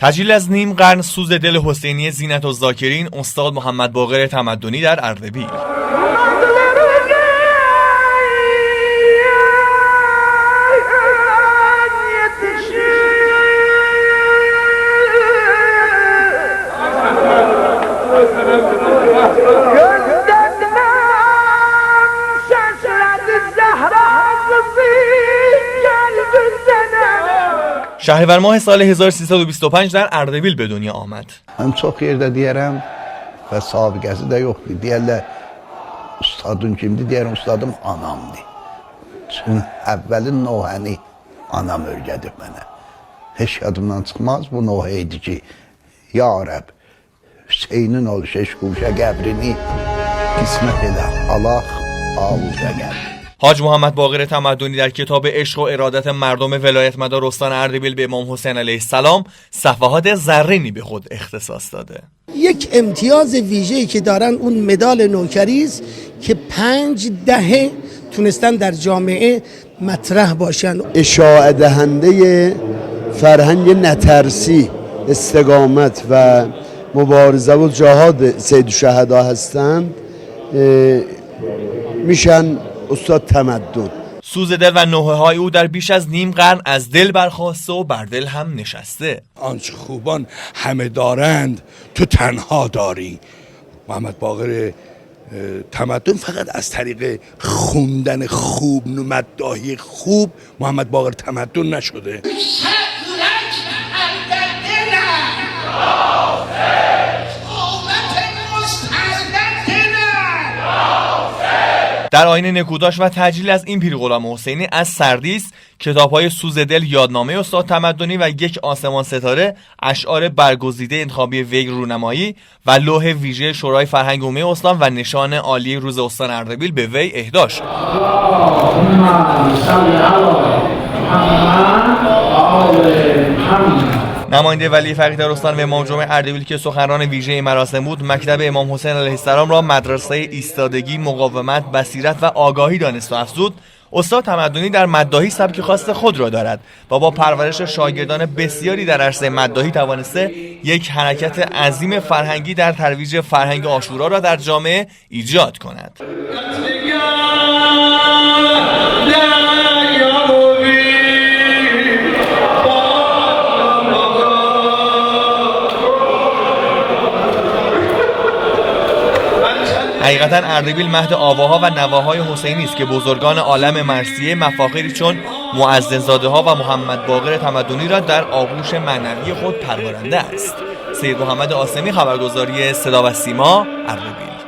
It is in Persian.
تجلیل از نیم قرن سوز دل حسینی زینت‌الذاکرین استاد محمد باقر تمدنی در اردبیل. شهریور ماه سال 1325 در اردبیل به دنیا آمد. من çok yerde diyərəm və sabiqəsi də yoxdur. Deyərlər ustadın kimdir? Deyərəm ustadım anamdır. Çünki əvvəlin Nohəni anam öyrədib mənə. Heç yadımdan çıxmaz bu Nohə idi ki, Ya Rəbb, Hüseynin ol şeşkuşə qəbrini qismət elə, Allah ağuza qəbrini. حاج محمد باقر تمدنی در کتاب عشق و ارادت مردم ولایت مدار استان اردبیل به امام حسین علیه السلام صفحات زرینی به خود اختصاص داده. یک امتیاز ویژه‌ای که دارن اون مدال نوکری است که 5 دهه تونستن در جامعه مطرح باشن. اشاعه دهنده فرهنگ نترسی، استقامت و مبارزه و جهاد سید الشهدا هستند، میشن استاد تمدن. سوز دل و نوحه های او در بیش از نیم قرن از دل برخاسته و بر دل هم نشسته. آنچه خوبان همه دارند تو تنها داری. محمد باقر تمدن فقط از طریق خوندن خوب، مداحی خوب محمد باقر تمدن نشده. در آیین نکوداش و تجلیل از این پیرغلام حسینی از سردیس، کتاب‌های سوز دل، یادنامه استاد تمدنی و یک آسمان ستاره، اشعار برگزیده انتخابی وی رونمایی و لوح ویژه شورای فرهنگ عمومی استان و نشان عالی روز استان اردبیل به وی اهدا شد. نماینده ولی فقیه در استان و امام جمعه اردبیل که سخنران ویژه این مراسم بود، مکتب امام حسین علیه السلام را مدرسه ایستادگی، مقاومت، بصیرت و آگاهی دانست و افزود. استاد تمدنی در مداحی سبک خاص خود را دارد و با پرورش شاگردان بسیاری در عرصه مداحی توانسته یک حرکت عظیم فرهنگی در ترویج فرهنگ عاشورا را در جامعه ایجاد کند. حقیقتا اردبیل مهد آواها و نواهای حسینی است که بزرگان عالم مرثیه مفاخری چون معززاده ها و محمد باقر تمدنی را در آغوش معنوی خود پرورنده است. سید محمد آسمی، خبرگزاری صدا و سیما، اردبیل.